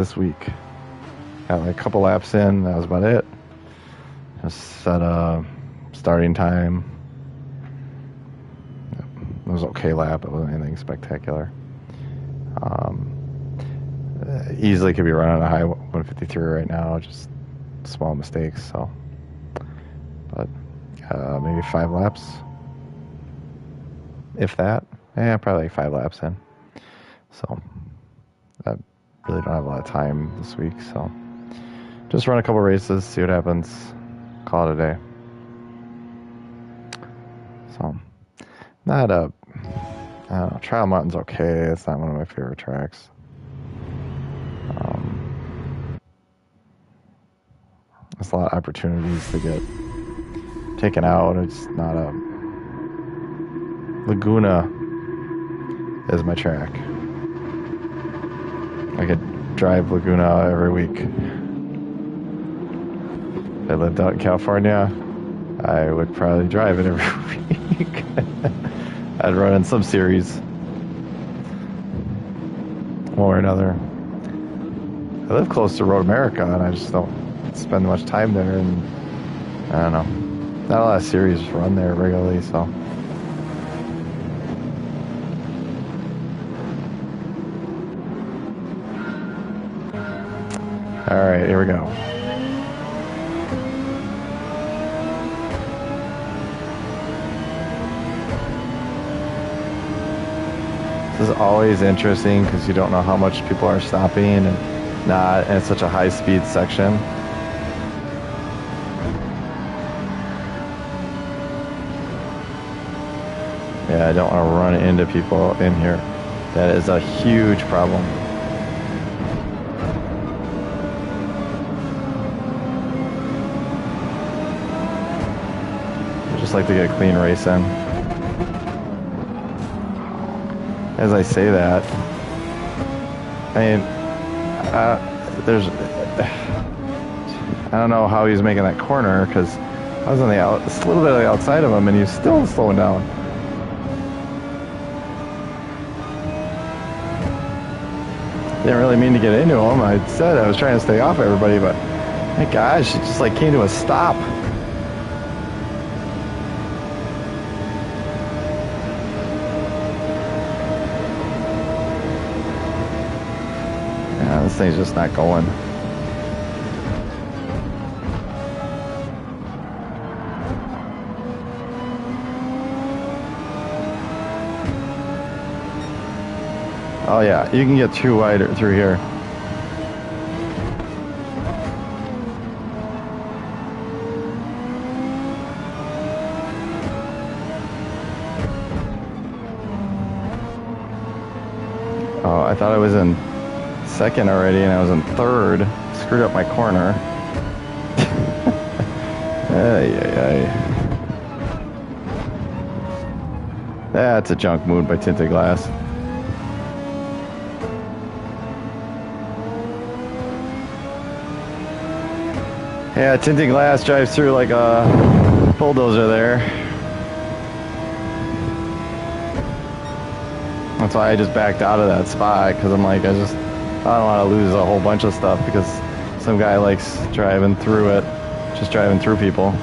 this week. Got like a couple laps in. That was about it. Just set a starting time. It was an okay lap. It wasn't anything spectacular. Easily could be running a high 153 right now. Just small mistakes. So, but maybe 5 laps, if that. Yeah, probably like 5 laps in. So I really don't have a lot of time this week. So just run a couple races, see what happens. Call it a day. So not a, I don't know, Trial Mountain's okay. It's not one of my favorite tracks. There's a lot of opportunities to get taken out. It's not a... Laguna is my track. I could drive Laguna every week. If I lived out in California, I would probably drive it every week. I'd run in some series, one or another. I live close to Road America, and I just don't spend much time there, and I don't know. Not a lot of series run there regularly, so. Alright, here we go. This is always interesting because you don't know how much people are stopping and not, and it's such a high-speed section. Yeah, I don't want to run into people in here. That is a huge problem. I just like to get a clean race in. As I say that, I mean, I don't know how he's making that corner because I was on the a little bit on the outside of him and he's still slowing down. Didn't really mean to get into him. I said I was trying to stay off everybody, but my gosh, it just like came to a stop. Yeah, this thing's just not going. Oh yeah, you can get too wide through here. Oh, I thought I was in second already and I was in third. Screwed up my corner. Ay, ay, ay. That's a junk move by Tinted Glass. Yeah, Tinted Glass drives through like a bulldozer there. That's why I just backed out of that spot, because I'm like, I don't want to lose a whole bunch of stuff because some guy likes driving through it, just driving through people.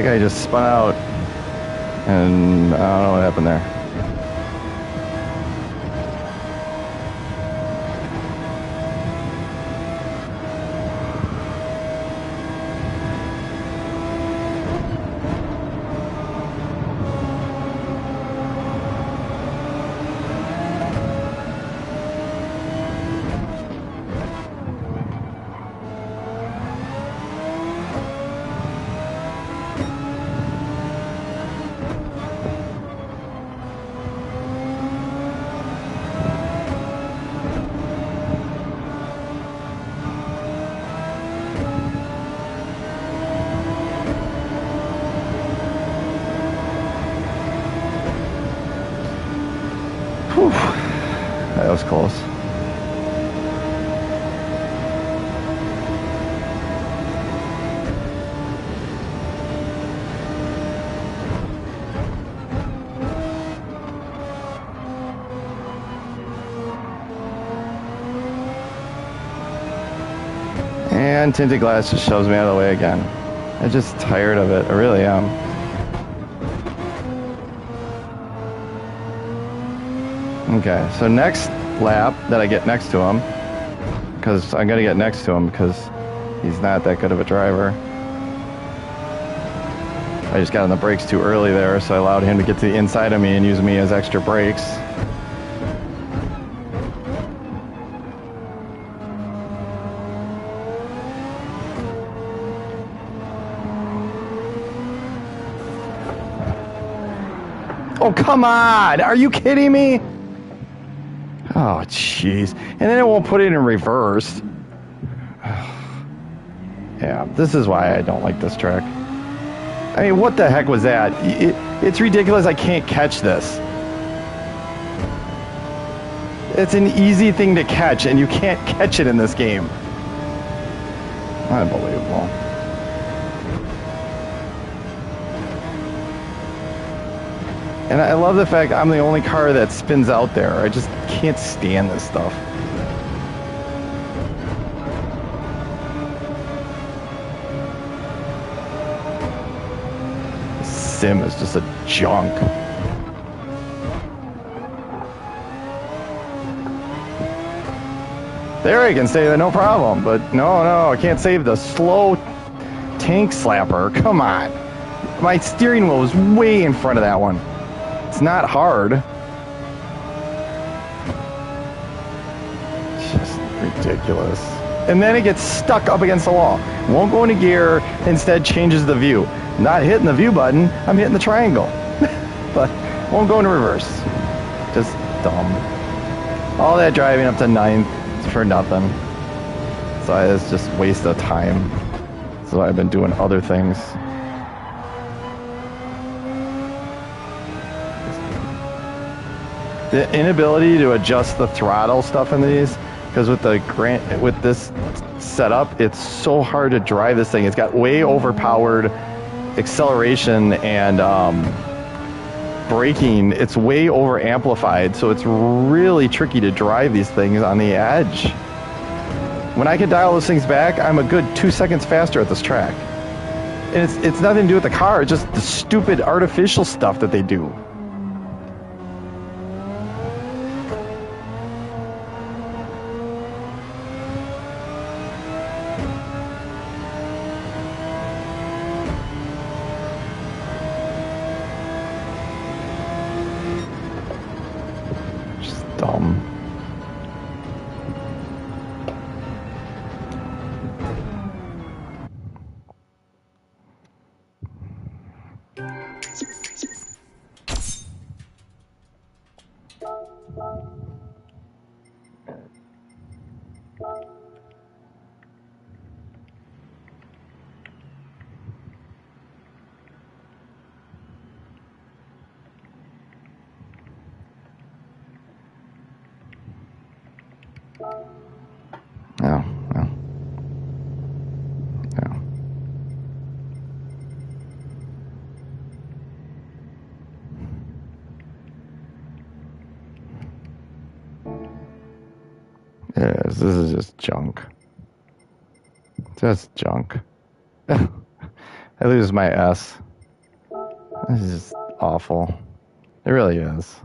guy just spun out, and I don't know what happened there. Whew. That was close. And tinted glass just shoves me out of the way again. I'm just tired of it. I really am. Okay, so next lap that I get next to him, because I'm going to get next to him because he's not that good of a driver. I just got on the brakes too early there, so I allowed him to get to the inside of me and use me as extra brakes. Oh, come on! Are you kidding me? Oh, jeez. And then it won't put it in reverse. Yeah, this is why I don't like this track. I mean, what the heck was that? It's ridiculous I can't catch this. It's an easy thing to catch, and you can't catch it in this game. Unbelievable. And I love the fact I'm the only car that spins out there. I just can't stand this stuff. Sim is just a junk. There I can save it, no problem. But no, I can't save the slow tank slapper. Come on. My steering wheel is way in front of that one. It's not hard. It's just ridiculous. And then it gets stuck up against the wall. Won't go into gear, instead changes the view. Not hitting the view button, I'm hitting the triangle. But won't go into reverse. Just dumb. All that driving up to 9th for nothing. So it's just waste of time. So I've been doing other things. The inability to adjust the throttle stuff in these, because with this setup, it's so hard to drive this thing. It's got way overpowered acceleration and braking. It's way over amplified, so it's really tricky to drive these things on the edge. When I can dial those things back, I'm a good 2 seconds faster at this track. And it's nothing to do with the car, it's just the stupid artificial stuff that they do. Dumb. No. Yes, this is just junk. Just junk. I lose my S. This is just awful. It really is.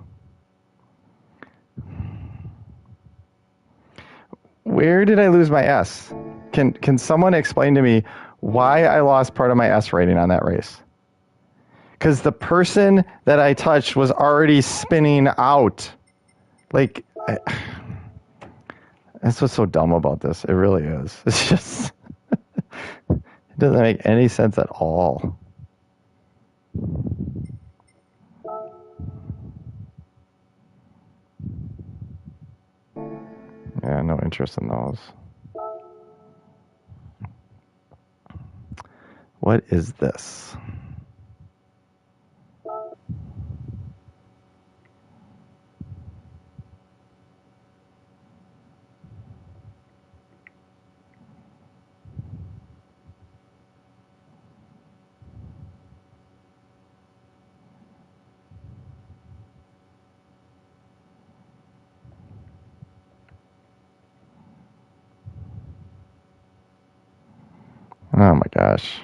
Where did I lose my S? Can someone explain to me why I lost part of my S rating on that race? Because the person that I touched was already spinning out. Like, that's what's so dumb about this. It really is. It's just, it doesn't make any sense at all. Yeah, no interest in those. What is this? Oh my gosh.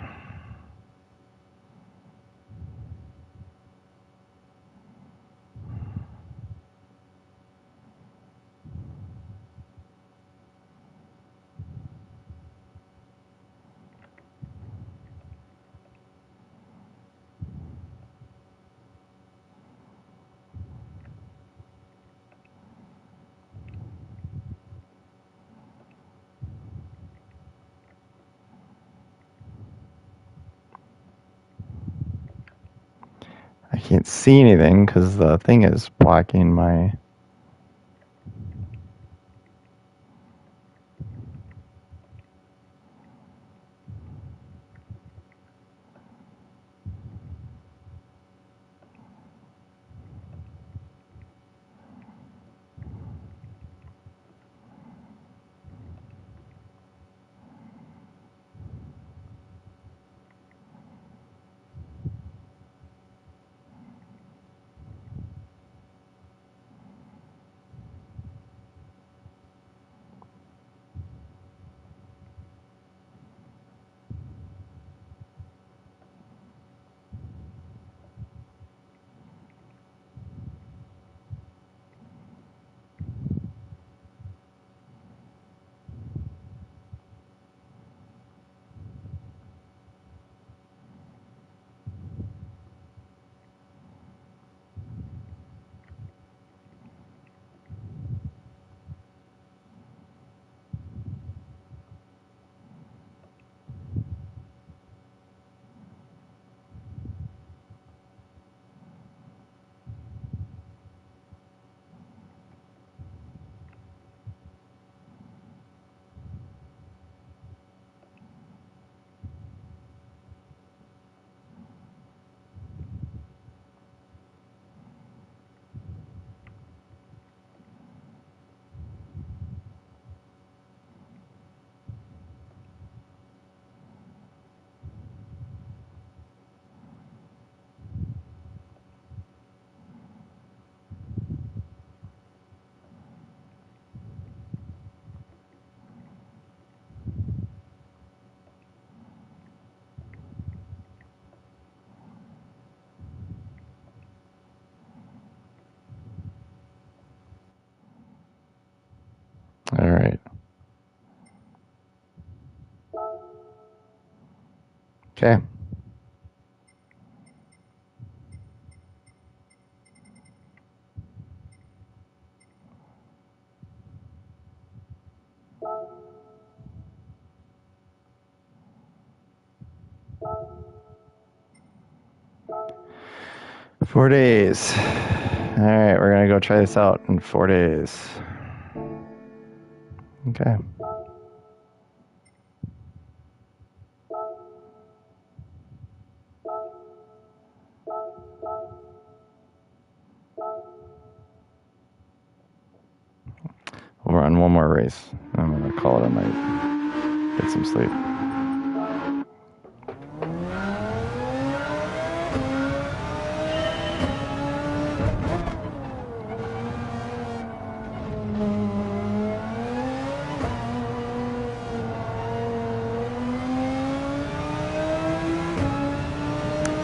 I can't see anything because the thing is blocking my... All right. Okay. Four days. All right, we're gonna go try this out in 4 days. Okay. We'll run one more race. I'm gonna call it a night. Get some sleep.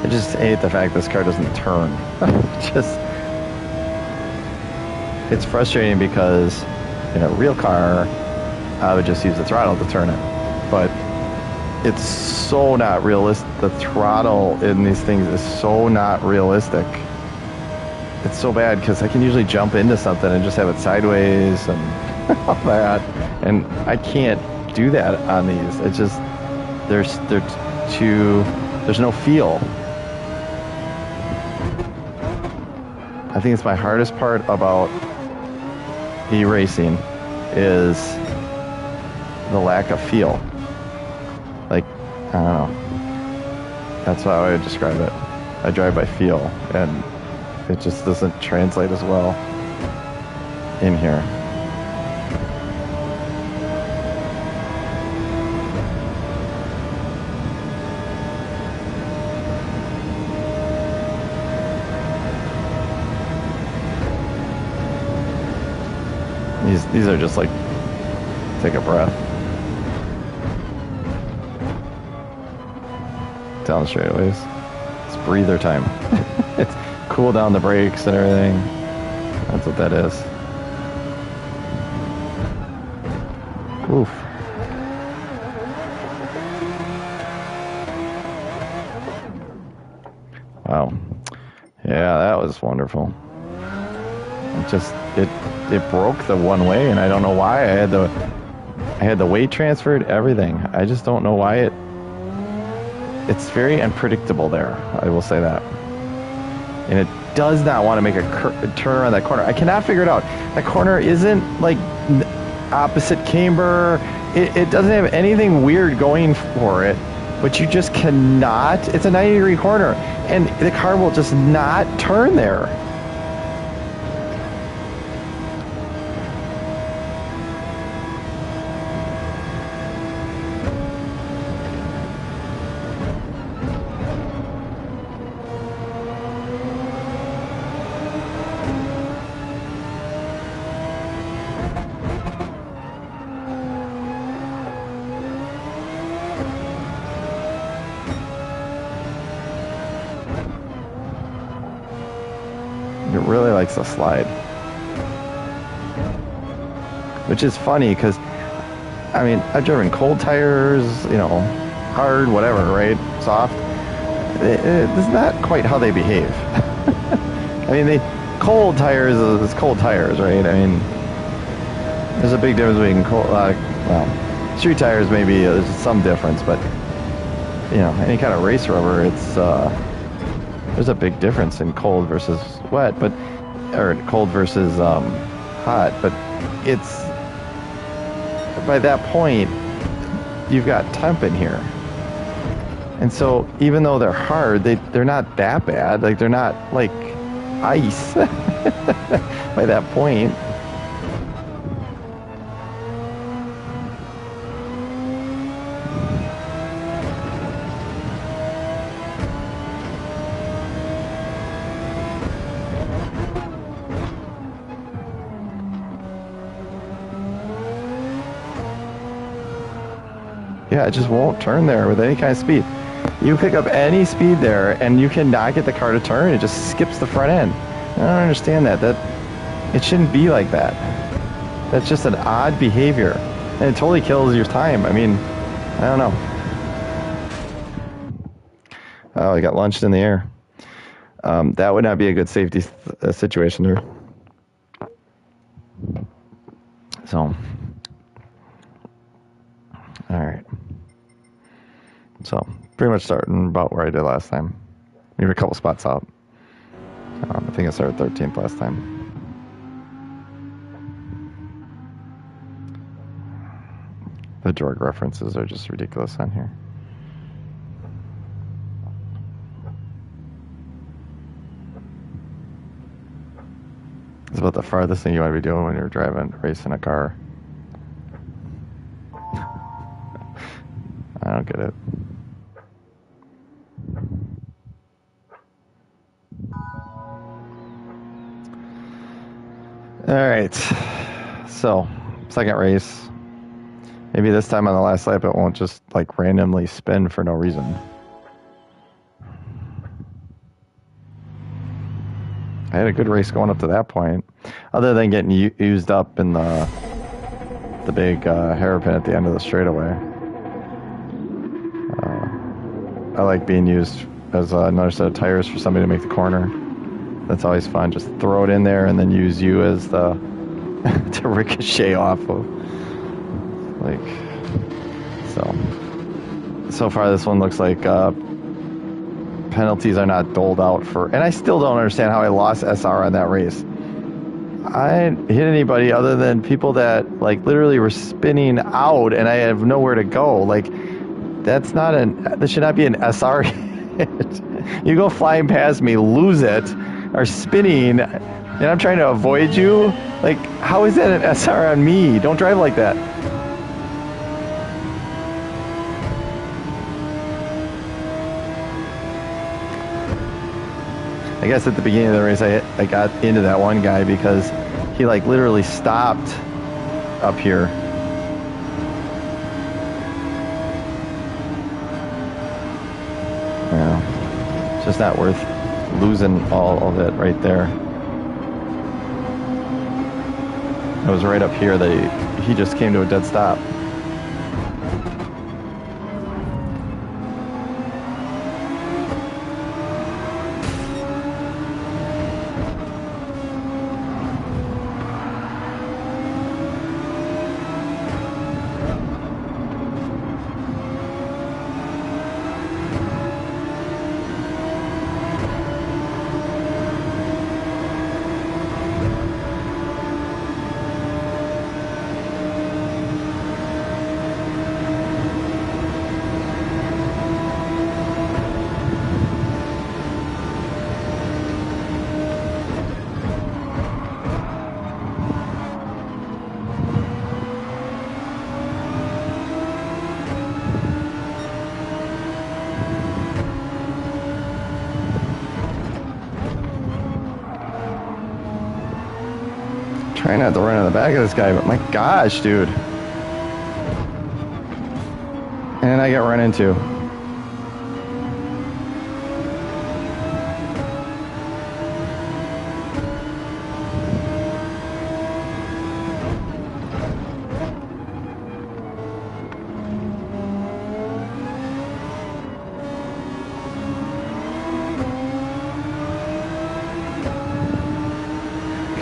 It just hate the fact this car doesn't turn. Just, it's frustrating because in a real car, I would just use the throttle to turn it. But it's so not realistic. The throttle in these things is so not realistic. It's so bad because I can usually jump into something and just have it sideways and all that. And I can't do that on these. It's just, there's no feel. I think it's my hardest part about e-racing is the lack of feel. Like, I don't know. That's how I would describe it. I drive by feel, and it just doesn't translate as well in here. These are just like, take a breath. Down the straightaways. It's breather time. It's cool down the brakes and everything. That's what that is. Oof. Wow. Yeah, that was wonderful. It broke the one way, and I don't know why. I had the weight transferred, everything. I just don't know why it's very unpredictable there. I will say that. And it does not want to make a turn around that corner. I cannot figure it out. That corner isn't like opposite camber. It doesn't have anything weird going for it, but you just cannot. It's a 90-degree corner, and the car will just not turn there. It really likes to slide. Which is funny because, I mean, I've driven cold tires, you know, hard, whatever, right? Soft. It's not quite how they behave. I mean, cold tires is cold tires, right? I mean, there's a big difference between cold, well, street tires maybe, there's some difference, but, you know, any kind of race rubber, it's, there's a big difference in cold versus wet, but, or cold versus hot, but it's, by that point, you've got temp in here. And so even though they're hard, they're not that bad. Like, they're not like ice by that point. Yeah, it just won't turn there with any kind of speed. You pick up any speed there, and you cannot get the car to turn. It just skips the front end. I don't understand that. It shouldn't be like that. That's just an odd behavior, and it totally kills your time. I mean, I don't know. Oh, I got launched in the air. That would not be a good safety situation there. So, all right. So, pretty much starting about where I did last time. Maybe a couple spots out. I think I started 13th last time. The Jorg references are just ridiculous on here. It's about the farthest thing you want to be doing when you're racing a car. I don't get it. All right, so second race. Maybe this time on the last lap it won't just like randomly spin for no reason. I had a good race going up to that point, other than getting used up in the big hairpin at the end of the straightaway. I like being used as another set of tires for somebody to make the corner. That's always fun. Just throw it in there and then use you as the to ricochet off of. Like, so far this one looks like penalties are not doled out for, and I still don't understand how I lost SR on that race. I didn't hit anybody other than people that like literally were spinning out, and I have nowhere to go. Like, that should not be an SR hit. You go flying past me, lose it, or spinning, and I'm trying to avoid you. Like, how is that an SR on me? Don't drive like that. I guess at the beginning of the race, I got into that one guy because he like literally stopped up here. Yeah, it's just not worth losing all of it right there. It was right up here that he just came to a dead stop. Trying not to run in the back of this guy, but my gosh, dude. And I get run into.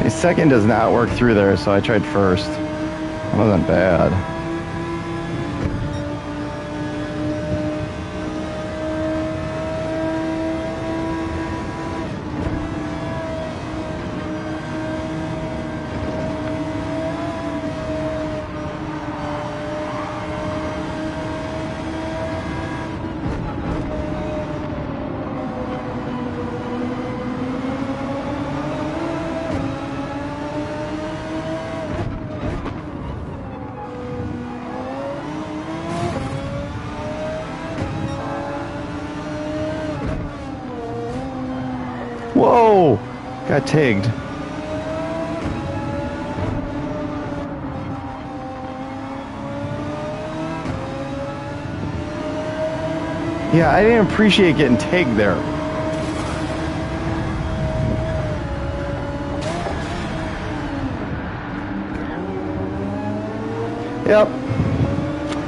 Second does not work through there, so I tried first. It wasn't bad. Whoa! Got tagged. Yeah, I didn't appreciate getting tagged there. Yep.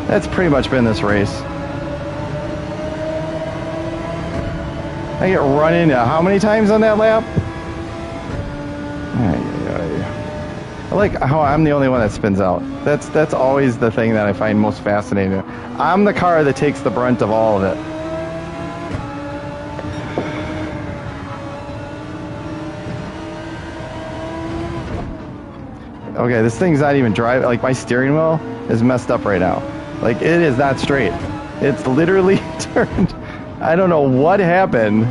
That's pretty much been this race. I get run into how many times on that lap? I like how I'm the only one that spins out. That's always the thing that I find most fascinating. I'm the car that takes the brunt of all of it. Okay, this thing's not even driving. Like, my steering wheel is messed up right now. Like, it is not straight. It's literally turned. I don't know what happened.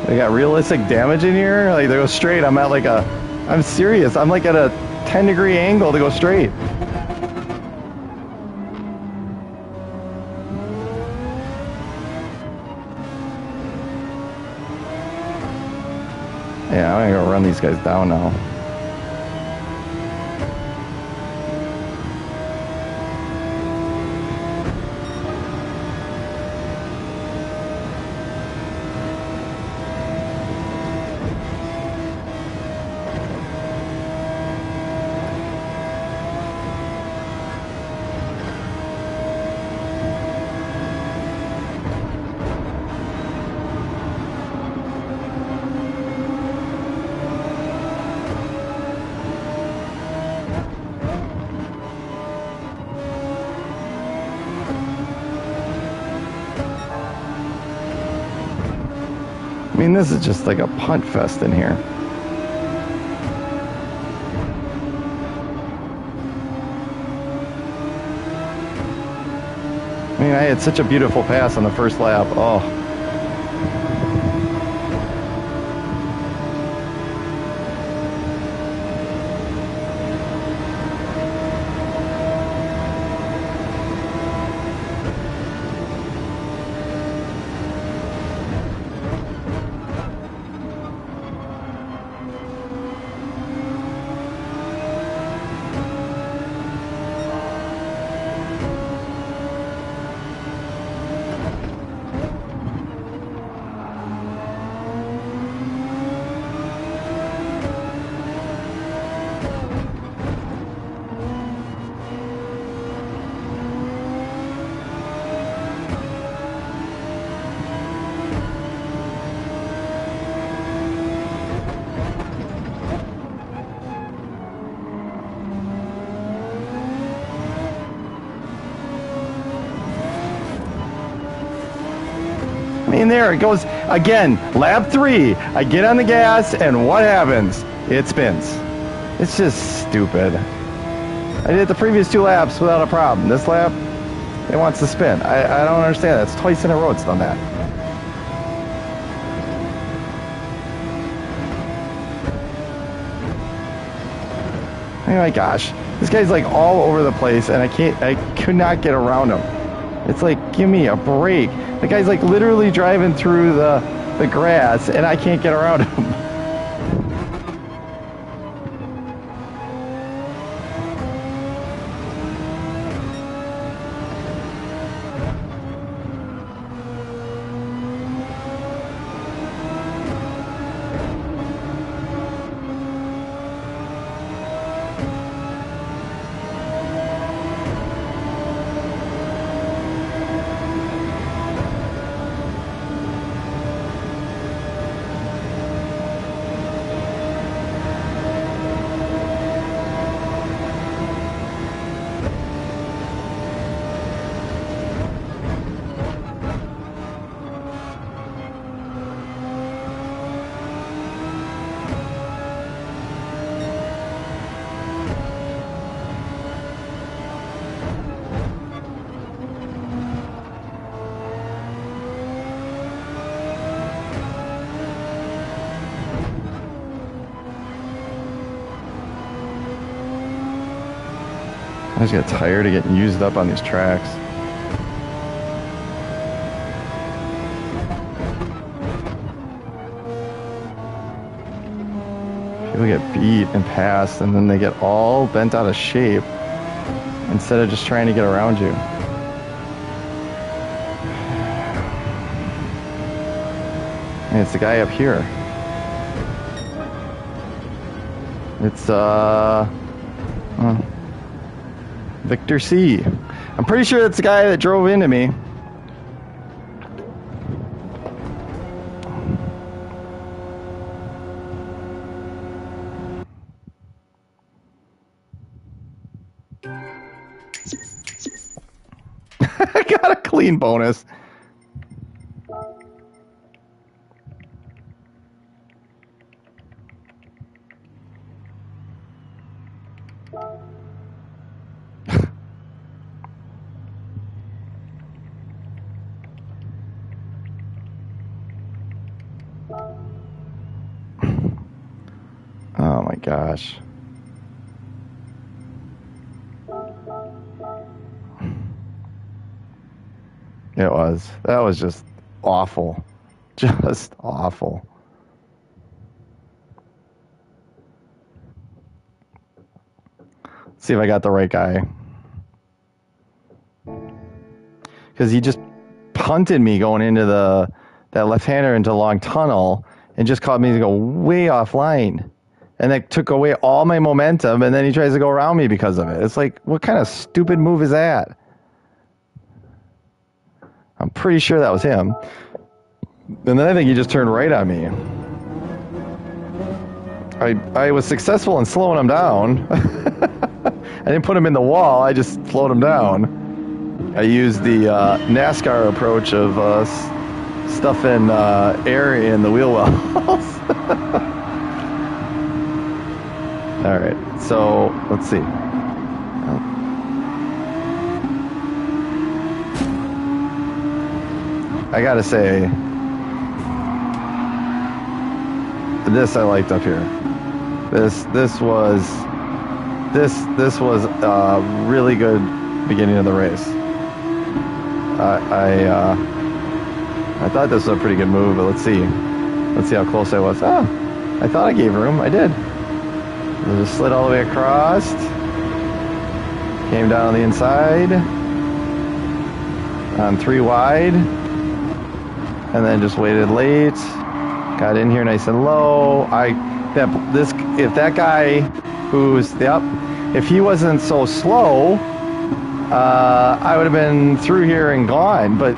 They got realistic damage in here. Like, they go straight. I'm at like I'm serious. I'm like at a 10-degree angle to go straight. Yeah, I'm gonna go run these guys down now. I mean, this is just like a punt fest in here. I mean, I had such a beautiful pass on the first lap. Oh. In there it goes again. Lap 3, I get on the gas and what happens? It spins. It's just stupid. I did the previous 2 laps without a problem. This lap, it wants to spin. I don't understand. That's twice in a row it's done that. Oh my gosh, this guy's like all over the place and I could not get around him. It's like, give me a break. The guy's like literally driving through the grass and I can't get around him. I just get tired of getting used up on these tracks. People get beat and passed and then they get all bent out of shape instead of just trying to get around you. And it's the guy up here. It's Victor C. I'm pretty sure that's the guy that drove into me. I got a clean bonus. Oh my gosh. It was. That was just awful. Just awful. Let's see if I got the right guy. Because he just punted me going into that left-hander into a long tunnel and just caused me to go way offline. And that took away all my momentum, and then he tries to go around me because of it. It's like, what kind of stupid move is that? I'm pretty sure that was him. And then I think he just turned right on me. I was successful in slowing him down. I didn't put him in the wall, I just slowed him down. I used the NASCAR approach of stuffing air in the wheel wells. All right, so let's see. I gotta say, this I liked up here. This was a really good beginning of the race. I thought this was a pretty good move, but let's see how close I was. Oh, I thought I gave room. I did. I just slid all the way across, came down on the inside on 3 wide, and then just waited late. Got in here nice and low. If that guy who's if he wasn't so slow, I would have been through here and gone. But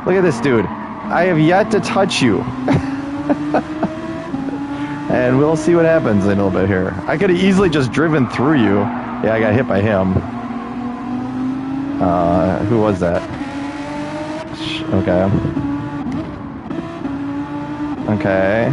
look at this dude. I have yet to touch you. And we'll see what happens in a little bit here. I could have easily just driven through you. Yeah, I got hit by him. Who was that? Okay. Okay.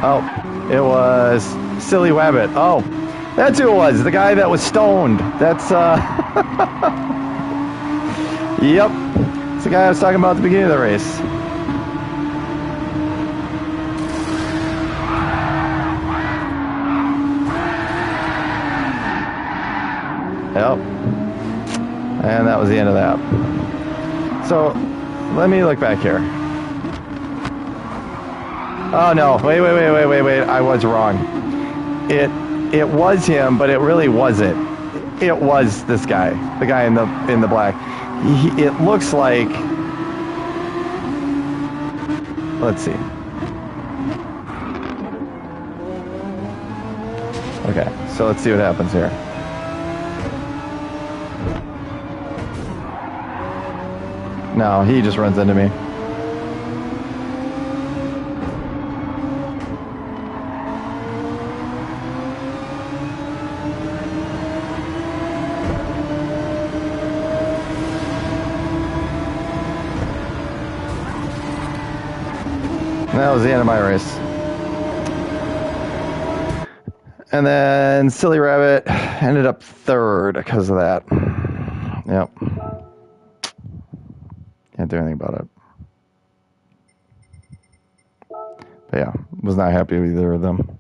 Oh, it was Silly Wabbit. Oh, that's who it was. The guy that was stoned. That's, yep. It's the guy I was talking about at the beginning of the race. Yep. And that was the end of that. So, let me look back here. Oh no, wait, I was wrong. It was him, but it really wasn't. It was this guy, the guy in the black. It looks like, let's see. Okay, so let's see what happens here. No, he just runs into me. That was the end of my race. And then Silly Rabbit ended up third because of that. Yep. Can't do anything about it. But yeah, was not happy with either of them.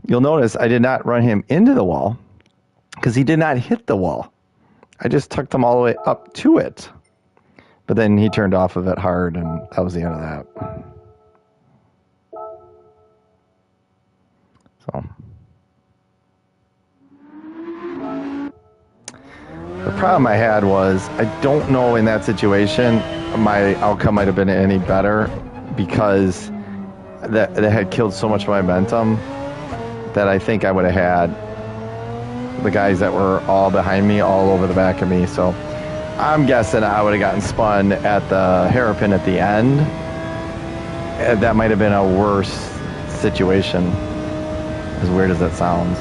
You'll notice I did not run him into the wall because he did not hit the wall. I just tucked him all the way up to it. But then he turned off of it hard, and that was the end of that. So. The problem I had was, I don't know in that situation, my outcome might have been any better because that had killed so much momentum that I think I would have had the guys that were all behind me all over the back of me. So I'm guessing I would have gotten spun at the hairpin at the end. That might have been a worse situation, as weird as that sounds.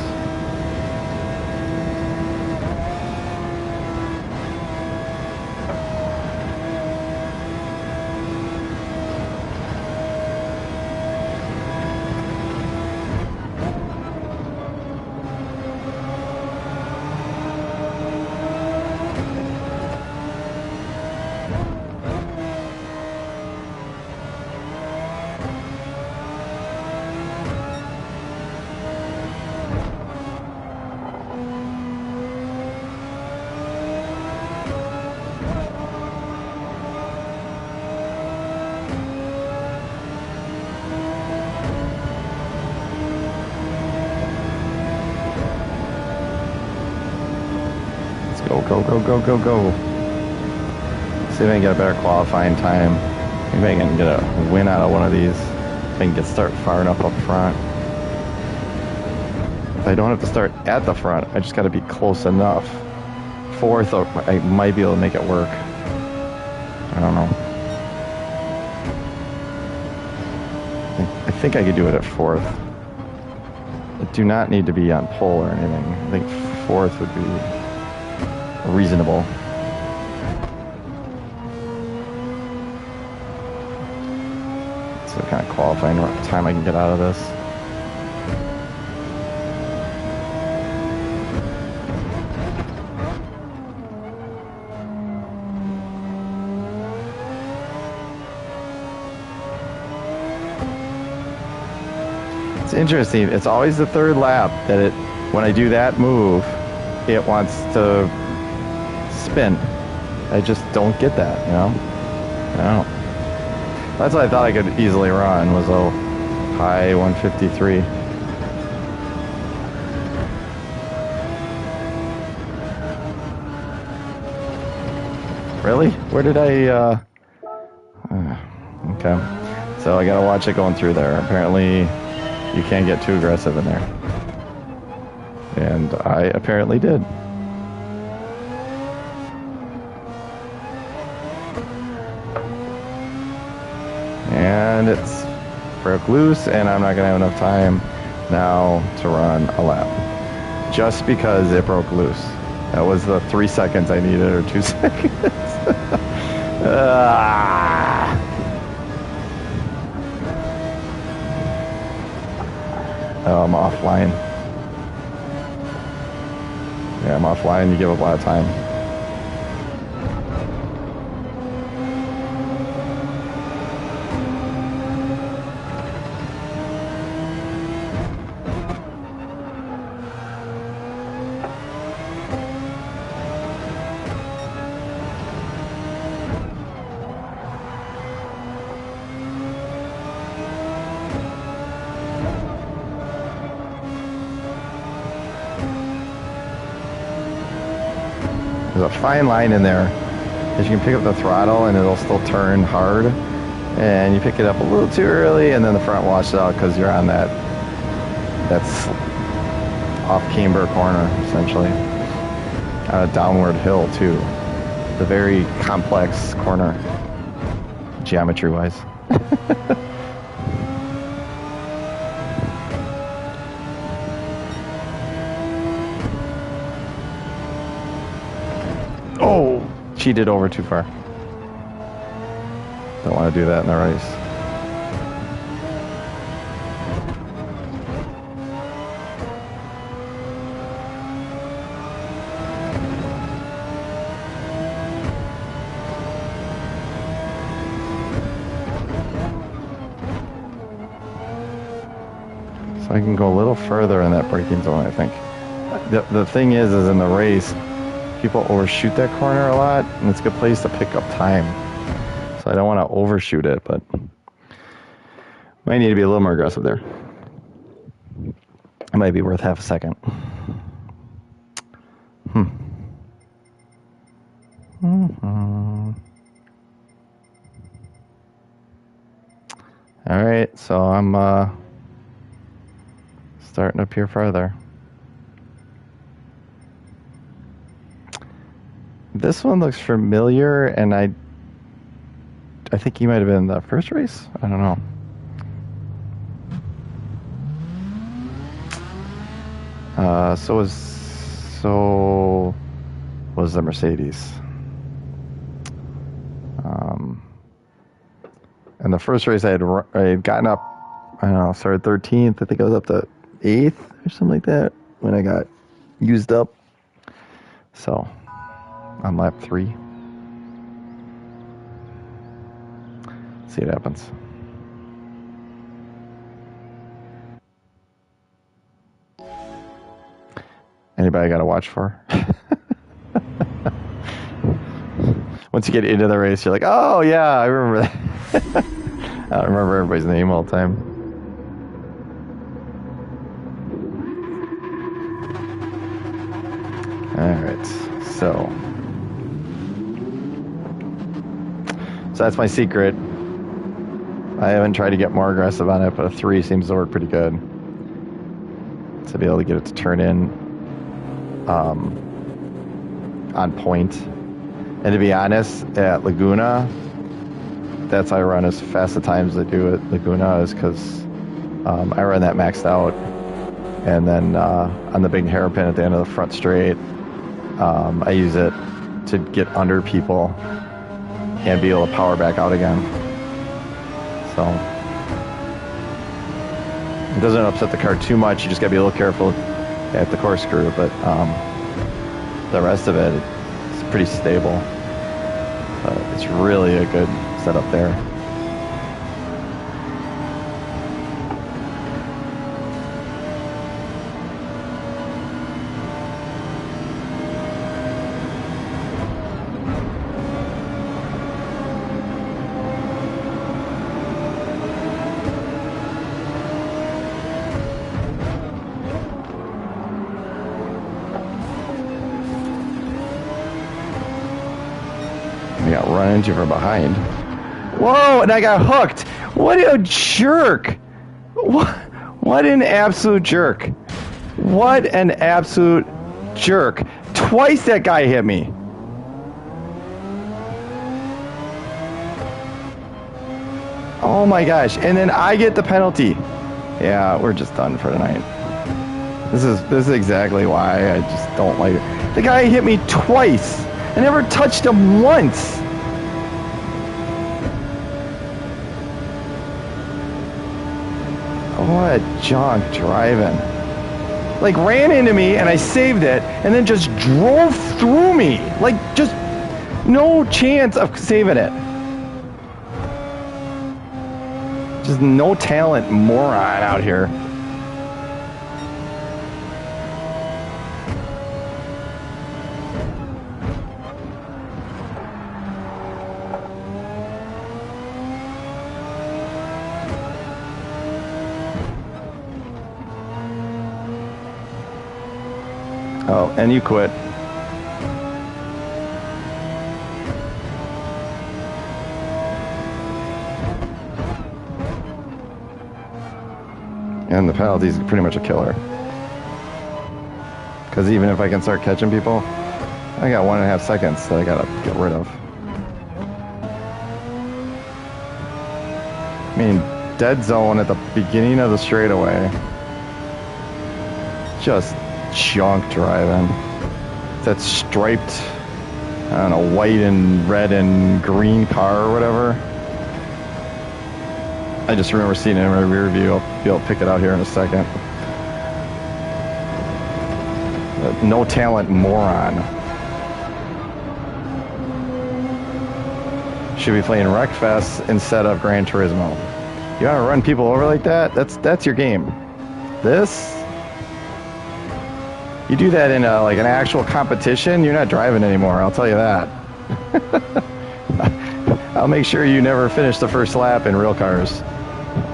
Go. See if I can get a better qualifying time. Maybe I can get a win out of one of these. If I can start far enough up front. If I don't have to start at the front, I just got to be close enough. Fourth, I might be able to make it work. I don't know. I think I could do it at fourth. I do not need to be on pole or anything. I think fourth would be reasonable. So kind of qualifying time I can get out of this. It's interesting. It's always the third lap that when I do that move, it wants to spin. I just don't get that, you know? I don't know. That's what I thought I could easily run, was a high 153. Really? Where did I, okay. So I gotta watch it going through there. Apparently, you can't get too aggressive in there. And I apparently did. And it's broke loose, and I'm not going to have enough time now to run a lap. Just because it broke loose. That was the 3 seconds I needed, or 2 seconds. Oh, I'm offline. Yeah, I'm offline. You give up a lot of time. There's a fine line in there, because you can pick up the throttle and it'll still turn hard, and you pick it up a little too early, and then the front washes out because you're on that's off camber corner, essentially, on a downward hill too. It's a very complex corner, geometry-wise. Oh, cheated over too far. Don't want to do that in the race. So I can go a little further in that braking zone, I think. The thing is in the race, people overshoot that corner a lot, and it's a good place to pick up time. So I don't want to overshoot it, but might need to be a little more aggressive there. It might be worth half a second. All right, so I'm starting up here farther. This one looks familiar, and I think he might have been in the first race. I don't know. So was the Mercedes. And the first race I had gotten up, I don't know, started 13th. I think I was up to 8th or something like that when I got used up. So on lap 3. See what happens. Anybody got to watch for? Once you get into the race, you're like, oh yeah, I remember that. I don't remember everybody's name all the time. Alright, so that's my secret. I haven't tried to get more aggressive on it, but a 3 seems to work pretty good. To be able to get it to turn in on point. And to be honest, at Laguna, that's how I run as fast the times I do at Laguna is because I run that maxed out. And then on the big hairpin at the end of the front straight, I use it to get under people and be able to power back out again. So it doesn't upset the car too much. You just got to be a little careful at the corkscrew, but the rest of it, it's pretty stable. It's really a good setup there. I got run into from behind. Whoa, and I got hooked. What a jerk. What an absolute jerk. What an absolute jerk. Twice that guy hit me. Oh my gosh. And then I get the penalty. Yeah, we're just done for tonight. This is exactly why I just don't like it. The guy hit me twice. I never touched him once. What junk driving. Like ran into me and I saved it and then just drove through me. Like just no chance of saving it. Just no talent moron out here. Oh, and you quit. And the penalty is pretty much a killer. Because even if I can start catching people, I got 1.5 seconds that I gotta get rid of. I mean, dead zone at the beginning of the straightaway. Just junk driving. That striped, I don't know, white and red and green car or whatever. I just remember seeing it in my rear view. I'll be able to pick it out here in a second. No talent moron. Should be playing Wreckfest instead of Gran Turismo. You want to run people over like that? That's your game. This, you do that in like an actual competition, you're not driving anymore. I'll tell you that. I'll make sure you never finish the first lap in real cars.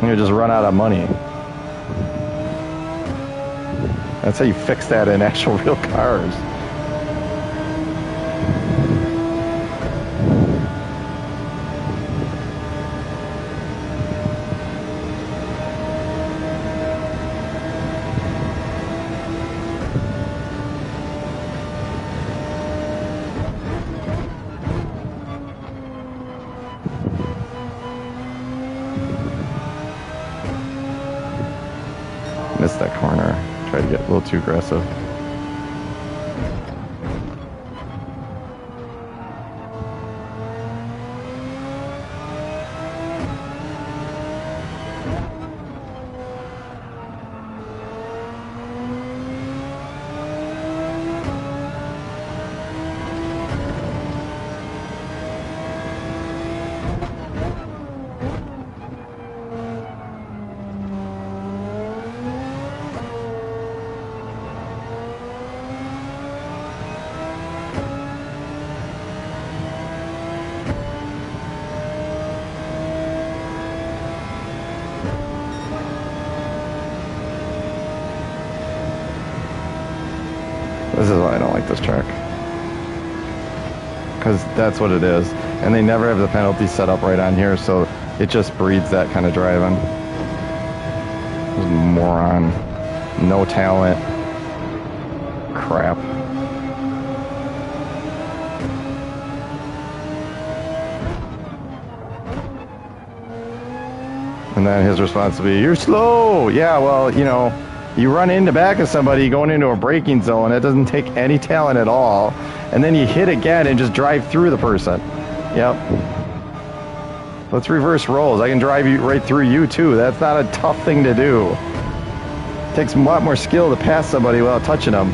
You'll just run out of money. That's how you fix that in actual real cars. Missed that corner. Tried to get a little too aggressive. This is why I don't like this track. Because that's what it is. And they never have the penalty set up right on here, so It just breeds that kind of driving. Moron. No talent. Crap. And then his response will be, "You're slow." Yeah, well, you know, you run in the back of somebody going into a braking zone. It doesn't take any talent at all. And then you hit again and just drive through the person. Yep. Let's reverse roles. I can drive you right through you too. That's not a tough thing to do. It takes a lot more skill to pass somebody without touching them,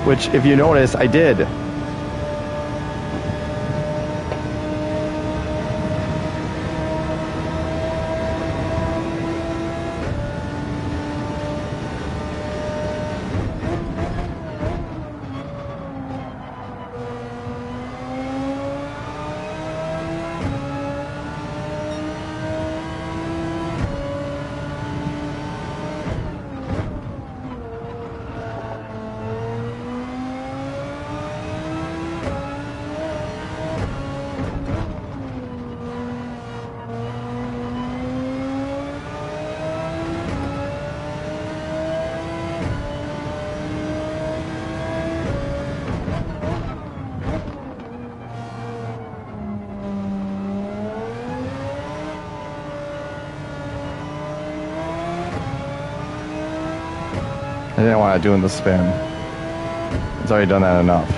which, if you notice, I did. I didn't want to do in the spin. It's already done that enough.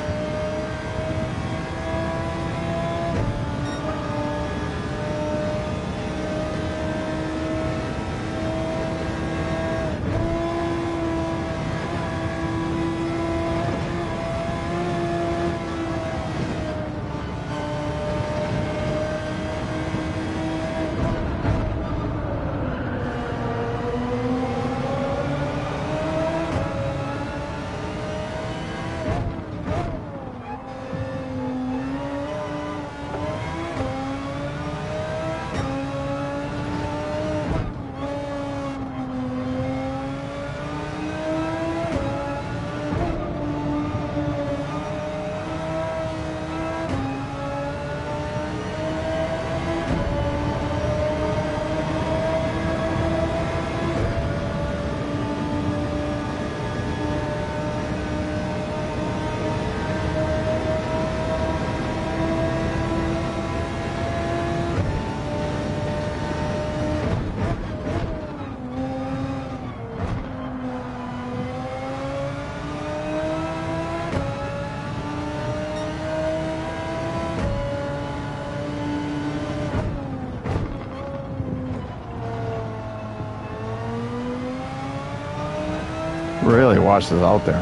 Really washes out there.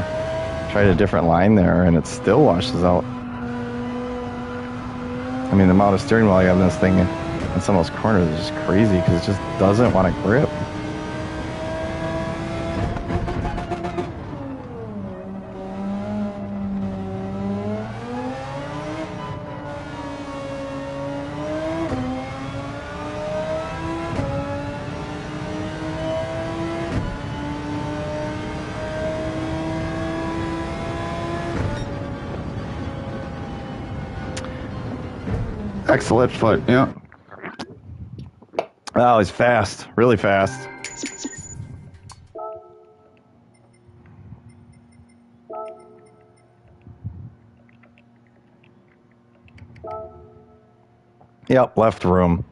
Tried a different line there and it still washes out. I mean, the amount of steering wheel I have in this thing in some of those corners is just crazy because it just doesn't want to grip. Excellent foot, yeah. Oh, he's fast, really fast. Yep, left room.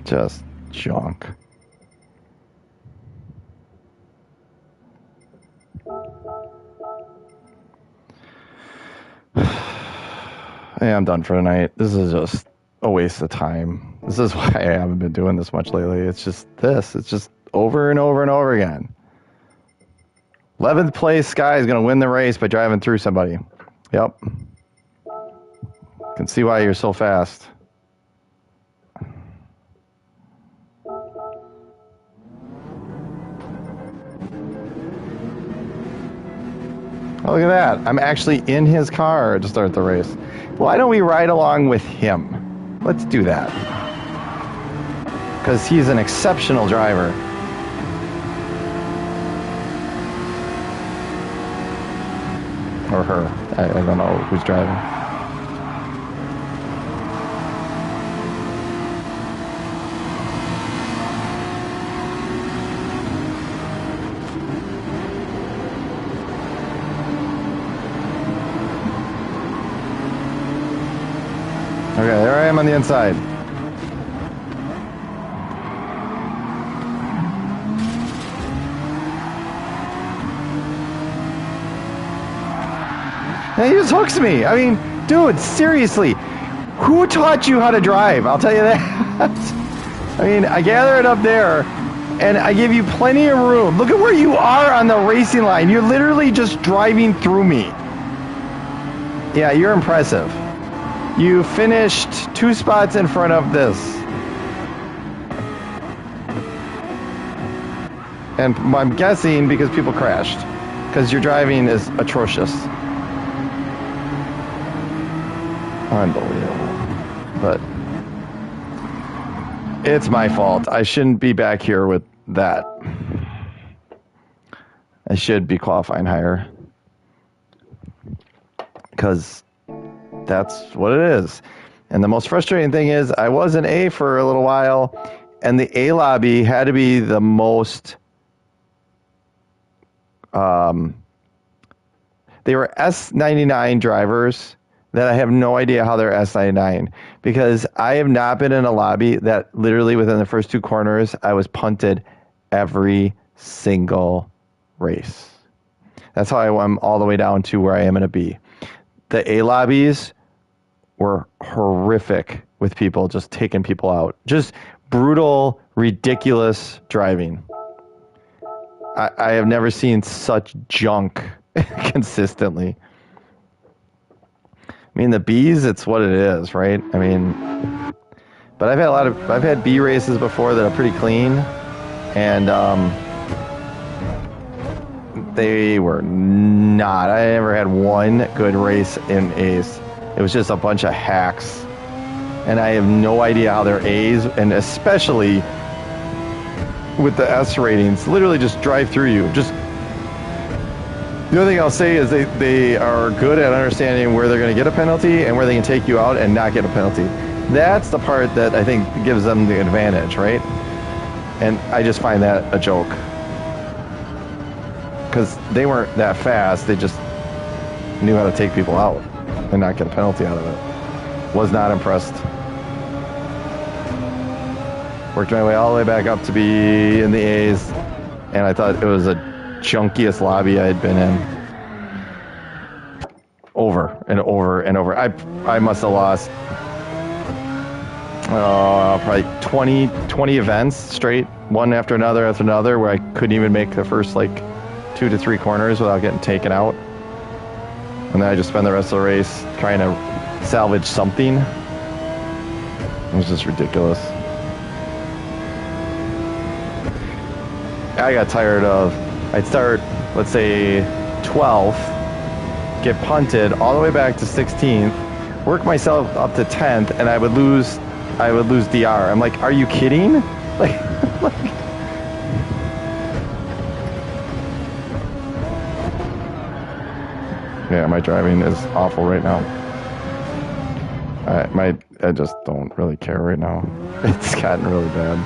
Just junk. Hey, I'm done for tonight. This is just a waste of time. This is why I haven't been doing this much lately. It's just this. It's just over and over and over again. 11th place guy is going to win the race by driving through somebody. Yep. Can see why you're so fast. Look at that. I'm actually in his car to start the race. Why don't we ride along with him? Let's do that. Because he's an exceptional driver. Or her. I don't know who's driving. Okay, there I am on the inside. And he just hooks me. I mean, dude, seriously. Who taught you how to drive? I'll tell you that. I mean, I gather it up there, and I give you plenty of room. Look at where you are on the racing line. You're literally just driving through me. Yeah, you're impressive. You finished 2 spots in front of this. And I'm guessing because people crashed. Because your driving is atrocious. Unbelievable. But it's my fault. I shouldn't be back here with that. I should be qualifying higher. Because that's what it is. And the most frustrating thing is I was an A for a little while, and the A lobby had to be the most they were S99 drivers that I have no idea how they're S99, because I have not been in a lobby that literally within the first 2 corners I was punted every single race. That's how I'm all the way down to where I am in a B. The A lobbies were horrific with people just taking people out. Just brutal, ridiculous driving. I have never seen such junk consistently. I mean, the B's, it's what it is, right? I mean, but I've had B races before that are pretty clean, and they were not. I never had one good race in A's. It was just a bunch of hacks, and I have no idea how they're A's, and especially with the S ratings, literally just drive through you. Just the other thing I'll say is they are good at understanding where they're going to get a penalty and where they can take you out and not get a penalty. That's the part that I think gives them the advantage, right? And I just find that a joke. Because they weren't that fast, they just knew how to take people out and not get a penalty out of it. Was not impressed. Worked my way all the way back up to be in the A's, and I thought it was the junkiest lobby I had been in. Over and over and over. I must have lost probably 20 events straight, one after another, where I couldn't even make the first like 2 to 3 corners without getting taken out. And then I just spent the rest of the race trying to salvage something. It was just ridiculous. I got tired of, I'd start, let's say, 12th, get punted all the way back to 16th, work myself up to 10th, and I would lose DR. I'm like, are you kidding? Like yeah, my driving is awful right now. I just don't really care right now. It's gotten really bad.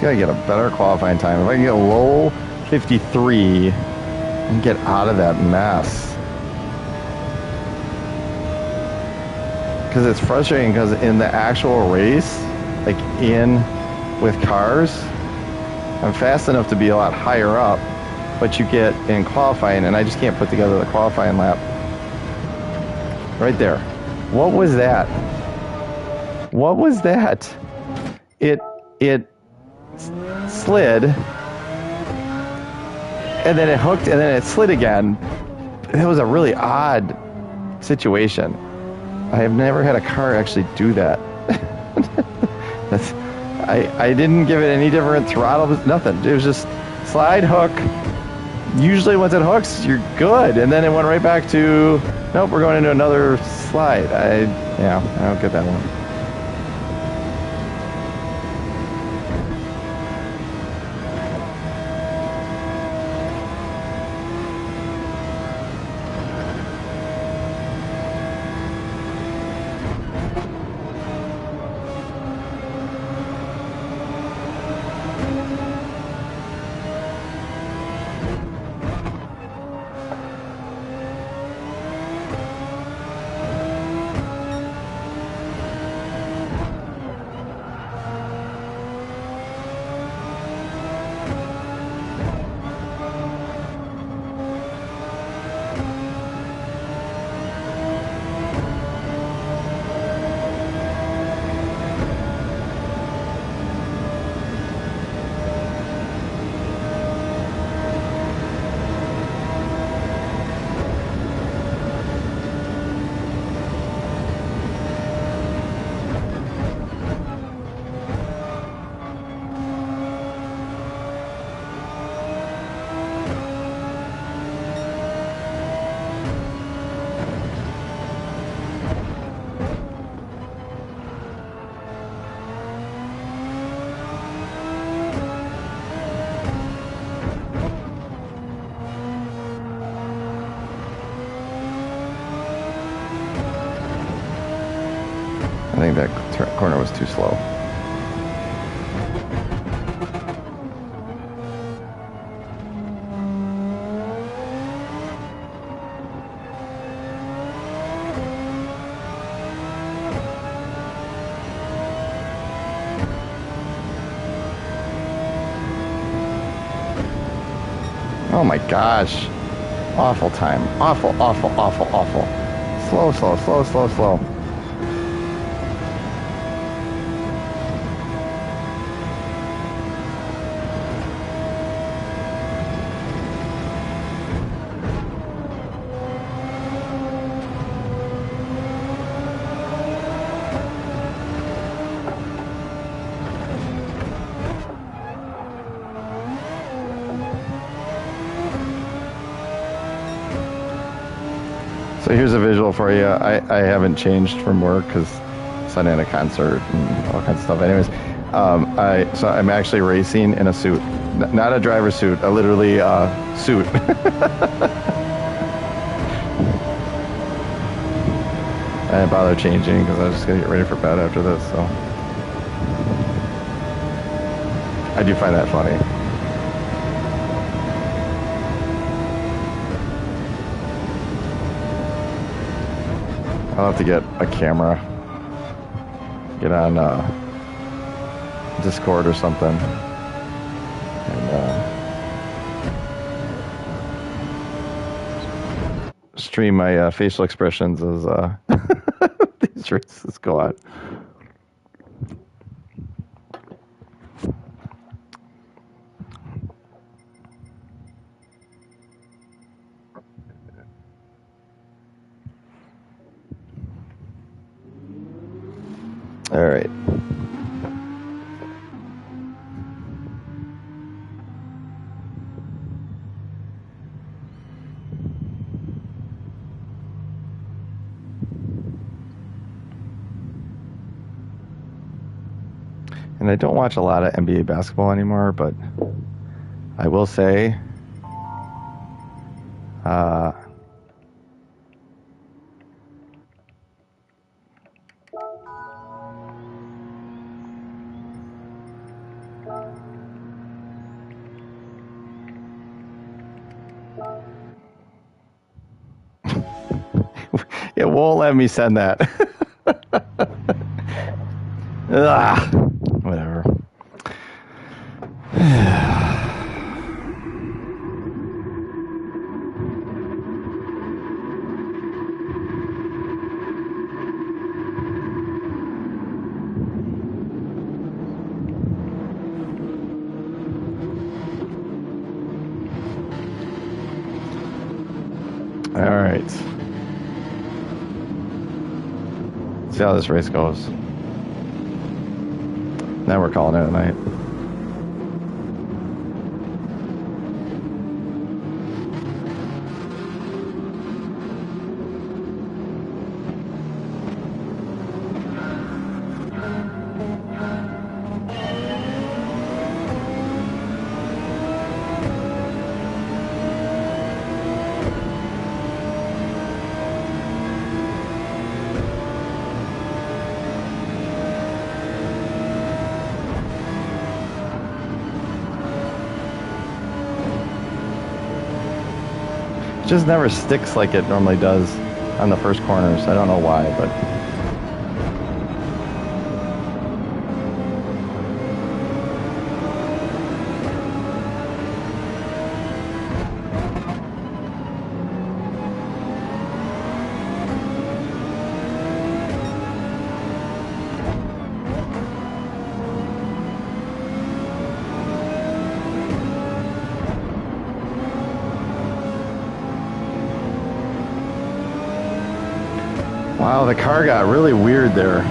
Gotta get a better qualifying time. If I can get a low 53 and get out of that mess. Because it's frustrating, because in the actual race, like with cars, I'm fast enough to be a lot higher up, but you get in qualifying and I just can't put together the qualifying lap. Right there. What was that? What was that? It slid, and then it hooked, and then it slid again. It was a really odd situation. I have never had a car actually do that. I didn't give it any different throttle, nothing. It was just slide, hook. Usually once it hooks, you're good. And then it went right back to, nope, we're going into another slide. Yeah, I don't get that one. I think that corner was too slow. Oh my gosh. Awful time. Awful, awful, awful, awful. Slow, slow, slow, slow, slow. So here's a visual for you. I haven't changed from work because Sunday at a concert and all kinds of stuff. Anyways, so I'm actually racing in a suit, not a driver's suit, a literally suit. I didn't bother changing because I was just gonna get ready for bed after this. So I do find that funny. I'll have to get a camera, get on Discord or something, and stream my facial expressions as these races go on. All right. And I don't watch a lot of NBA basketball anymore, but I will say, it won't let me send that. Ugh, whatever. All right. see how this race goes. Now we're calling it a night. Just never sticks like it normally does on the first corners. I don't know why, but wow, the car got really weird there.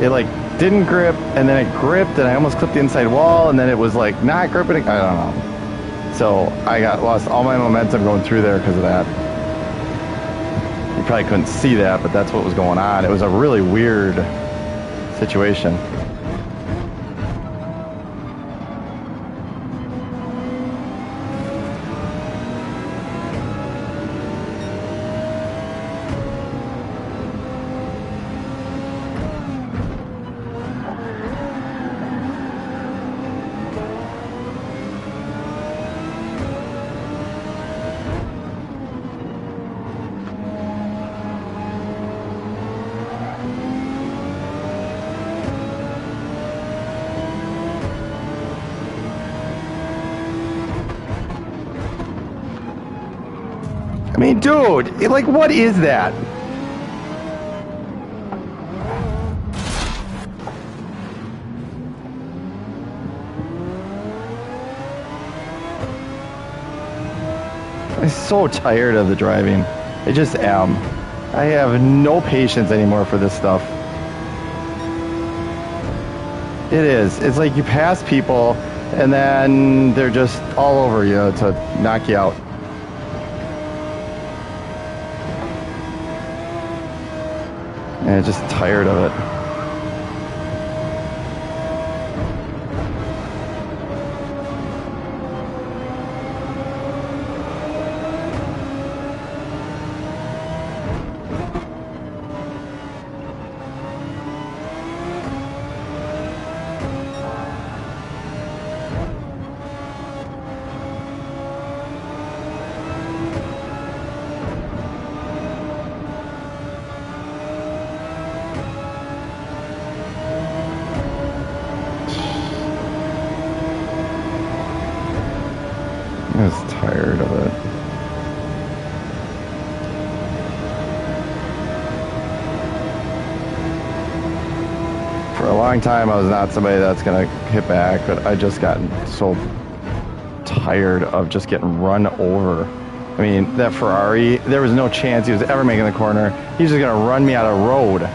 It like didn't grip, and then it gripped, and I almost clipped the inside wall, and then it was like not gripping. I don't know. So I lost all my momentum going through there because of that. You probably couldn't see that, but that's what was going on. It was a really weird situation. I mean, dude, like, what is that? I'm so tired of the driving. I just am. I have no patience anymore for this stuff. It is. It's like you pass people, and then they're just all over you to knock you out. And I'm just tired of it. I was tired of it. For a long time, I was not somebody that's going to hit back, but I just gotten so tired of just getting run over. I mean, that Ferrari, there was no chance he was ever making the corner. He's just going to run me out of road.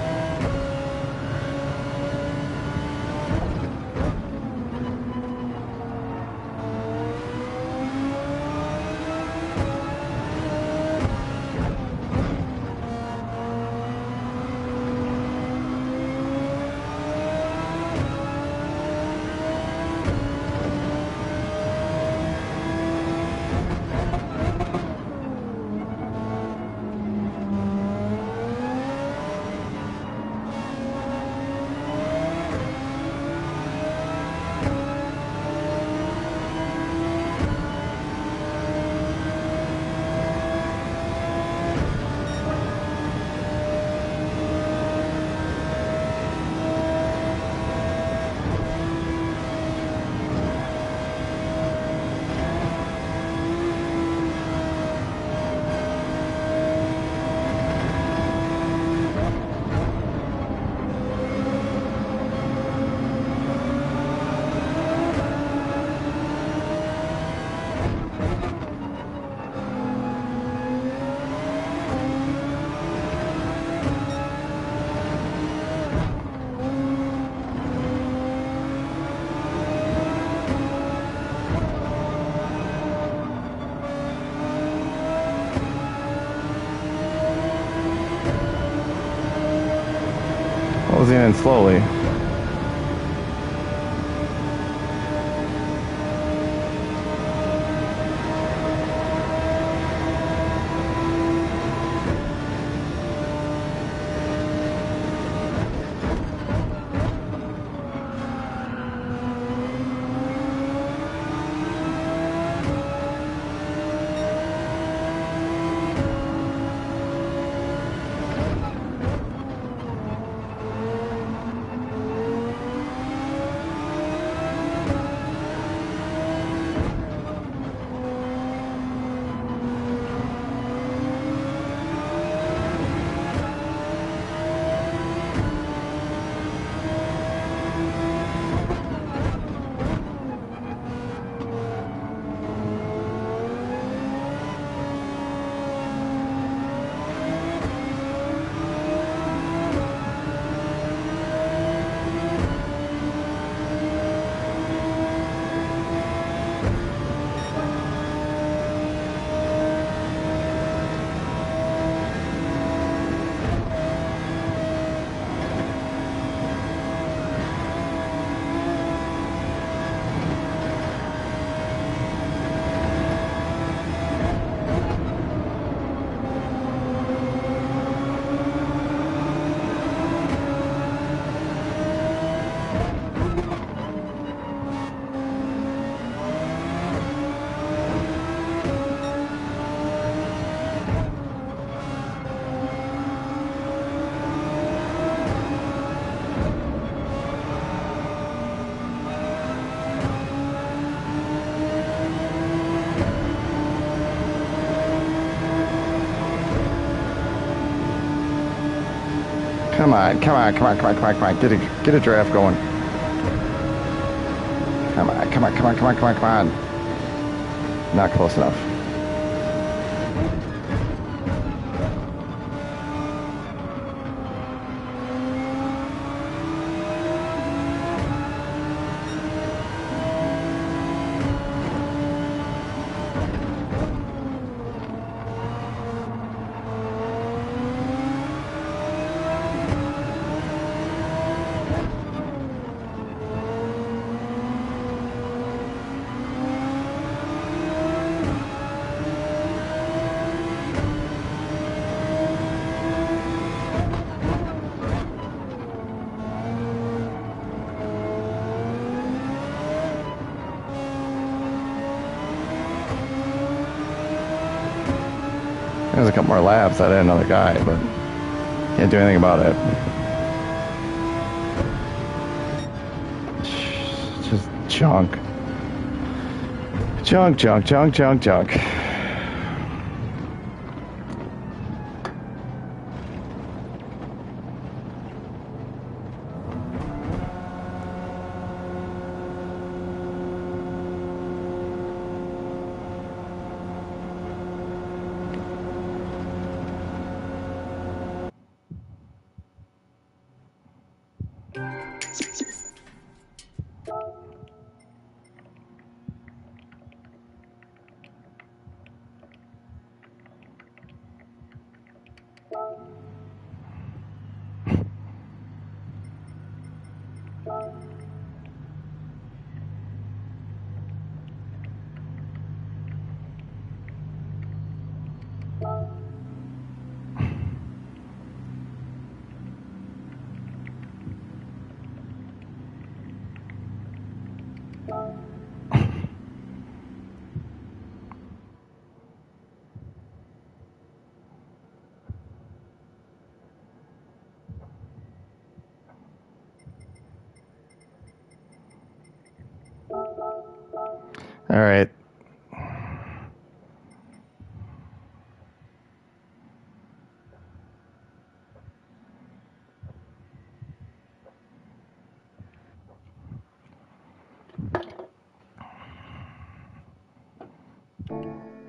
Closing in slowly. Come on, come on, come on, come on, come on, come on. Get a draft going. Come on, come on, come on, come on, come on, come on. Not close enough. There's a couple more laps. I'd had another guy, but can't do anything about it. It's just junk. Junk, junk, junk, junk, junk. All right.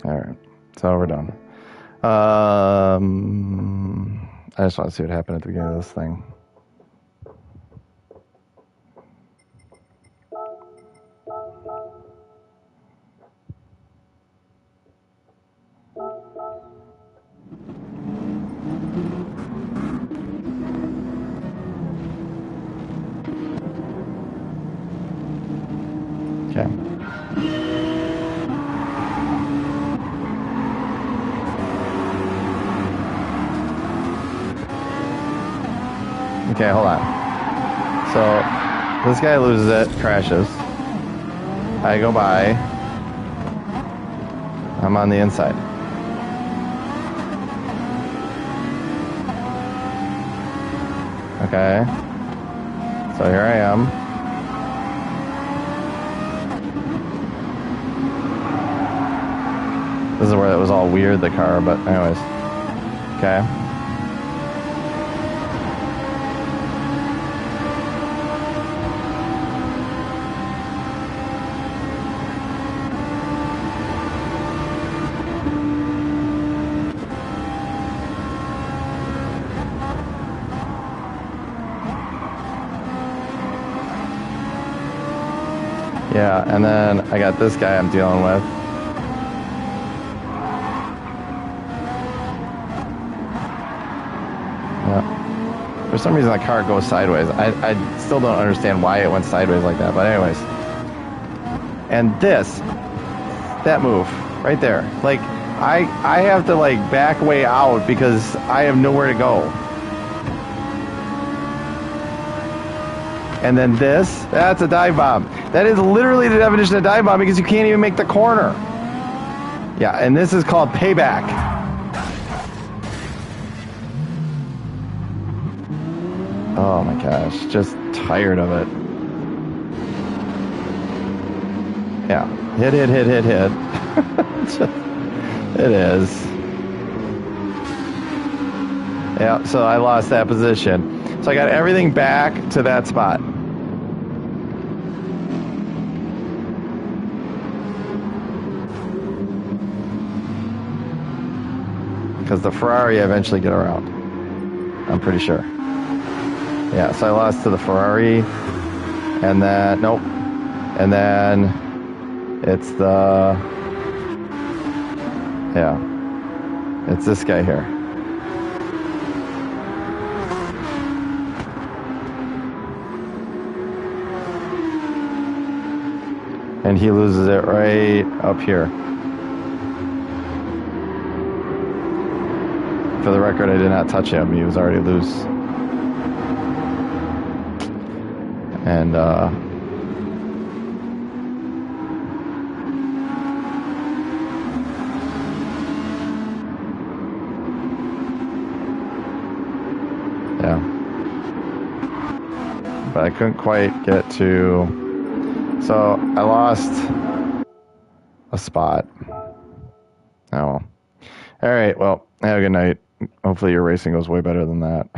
All right. So we're done. I just want to see what happened at the beginning of this thing. Okay. Okay, hold on. So, this guy loses it, crashes. I go by. I'm on the inside. Okay. So here I am. This is where it was all weird, the car, but anyways. Okay. Yeah, and then I got this guy I'm dealing with. Yeah. For some reason the car goes sideways. I still don't understand why it went sideways like that, but anyways. And that move, right there. Like, I have to, like, back way out because I have nowhere to go. And then that's a dive bomb. That is literally the definition of dive bomb because you can't even make the corner. Yeah, and this is called payback. Oh my gosh, just tired of it. Yeah, hit. It is. Yeah, so I lost that position. So I got everything back to that spot. Because the Ferrari eventually get around. I'm pretty sure. Yeah, so I lost to the Ferrari. And then, nope. And then it's it's this guy here. And he loses it right up here. For the record, I did not touch him. He was already loose. And, yeah. But I couldn't quite get to... So, I lost a spot. Oh, well. All right, well, have a good night. Hopefully your racing goes way better than that.